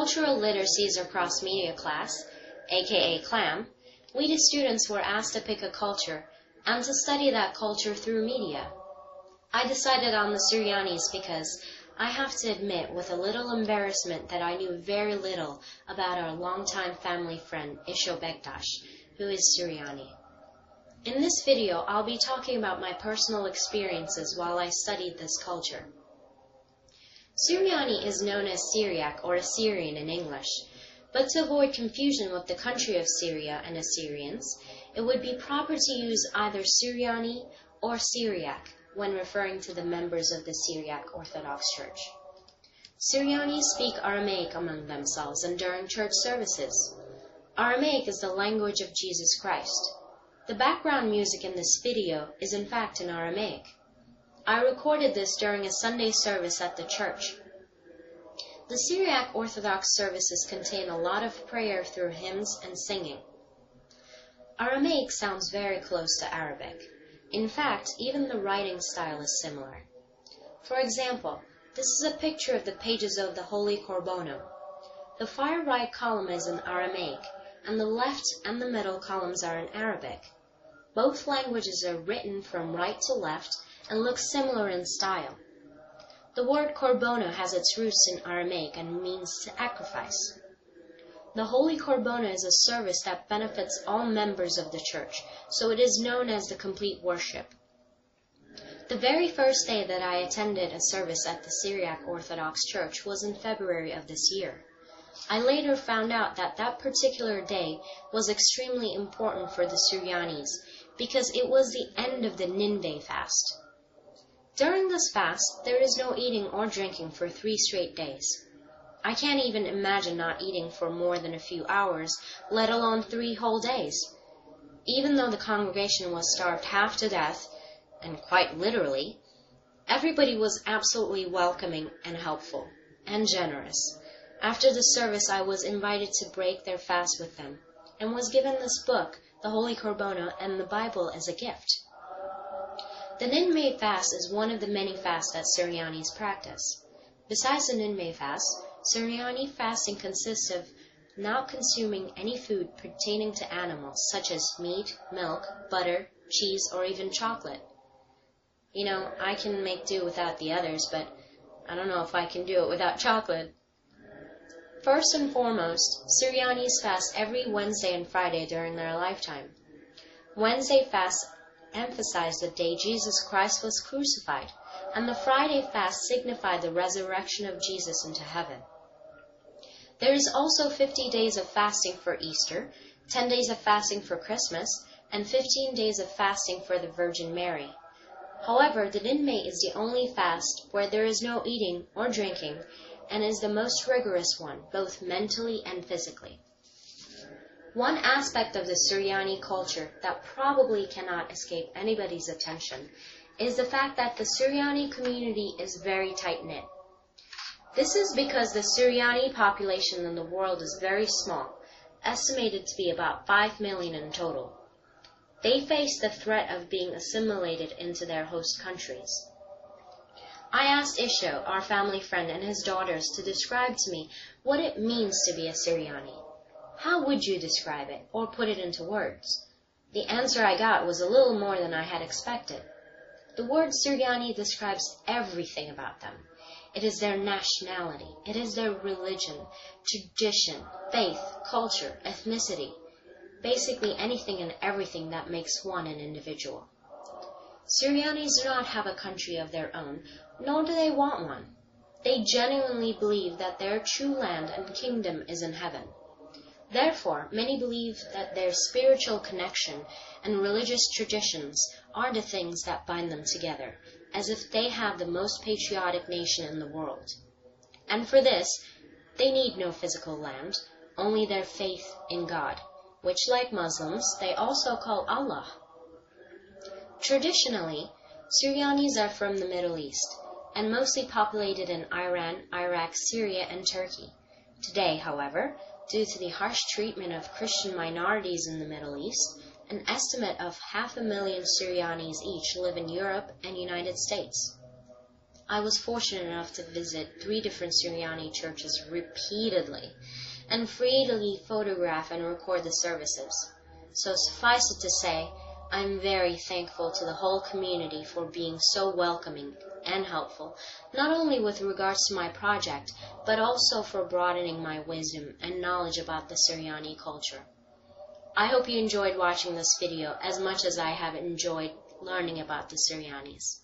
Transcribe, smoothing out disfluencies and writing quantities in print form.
Cultural Literacies or Cross-Media class, aka CLAM, we the students were asked to pick a culture and to study that culture through media. I decided on the Suryanis because I have to admit with a little embarrassment that I knew very little about our longtime family friend Isho Bektash, who is Suryani. In this video, I'll be talking about my personal experiences while I studied this culture. Suryani is known as Syriac or Assyrian in English, but to avoid confusion with the country of Syria and Assyrians, it would be proper to use either Suryani or Syriac when referring to the members of the Syriac Orthodox Church. Suryani speak Aramaic among themselves and during church services. Aramaic is the language of Jesus Christ. The background music in this video is in fact in Aramaic. I recorded this during a Sunday service at the church. The Syriac Orthodox services contain a lot of prayer through hymns and singing. Aramaic sounds very close to Arabic. In fact, even the writing style is similar. For example, this is a picture of the pages of the Holy Corbono. The far right column is in Aramaic, and the left and the middle columns are in Arabic. Both languages are written from right to left and look similar in style. The word Corbono has its roots in Aramaic and means sacrifice. The Holy Corbono is a service that benefits all members of the church, so it is known as the complete worship. The very first day that I attended a service at the Syriac Orthodox Church was in February of this year. I later found out that that particular day was extremely important for the Suryanis because it was the end of the Ninday fast. During this fast, there is no eating or drinking for 3 straight days. I can't even imagine not eating for more than a few hours, let alone 3 whole days. Even though the congregation was starved half to death, and quite literally, everybody was absolutely welcoming and helpful, and generous. After the service, I was invited to break their fast with them, and was given this book, the Holy Corbono, and the Bible as a gift. The Ninmei fast is one of the many fasts that Suryanis practice. Besides the Ninmei fast, Suryani fasting consists of not consuming any food pertaining to animals, such as meat, milk, butter, cheese, or even chocolate. You know, I can make do without the others, but I don't know if I can do it without chocolate. First and foremost, Suryanis fast every Wednesday and Friday during their lifetime. Wednesday fast emphasize the day Jesus Christ was crucified, and the Friday fast signified the resurrection of Jesus into heaven. There is also 50 days of fasting for Easter, 10 days of fasting for Christmas, and 15 days of fasting for the Virgin Mary. However, the Ninmei is the only fast where there is no eating or drinking, and is the most rigorous one, both mentally and physically. One aspect of the Suryani culture that probably cannot escape anybody's attention is the fact that the Suryani community is very tight-knit. This is because the Suryani population in the world is very small, estimated to be about 5 million in total. They face the threat of being assimilated into their host countries. I asked Isho, our family friend, and his daughters to describe to me what it means to be a Suryani. How would you describe it, or put it into words? The answer I got was a little more than I had expected. The word Suryani describes everything about them. It is their nationality, it is their religion, tradition, faith, culture, ethnicity, basically anything and everything that makes one an individual. Suryanis do not have a country of their own, nor do they want one. They genuinely believe that their true land and kingdom is in heaven. Therefore, many believe that their spiritual connection and religious traditions are the things that bind them together, as if they have the most patriotic nation in the world. And for this, they need no physical land, only their faith in God, which, like Muslims, they also call Allah. Traditionally, Suryanis are from the Middle East, and mostly populated in Iran, Iraq, Syria, and Turkey. Today, however, due to the harsh treatment of Christian minorities in the Middle East, an estimate of 500,000 Suryanis each live in Europe and United States. I was fortunate enough to visit 3 different Suryani churches repeatedly and freely photograph and record the services. So suffice it to say, I'm very thankful to the whole community for being so welcoming and helpful, not only with regards to my project, but also for broadening my wisdom and knowledge about the Syriani culture. I hope you enjoyed watching this video as much as I have enjoyed learning about the Syrianis.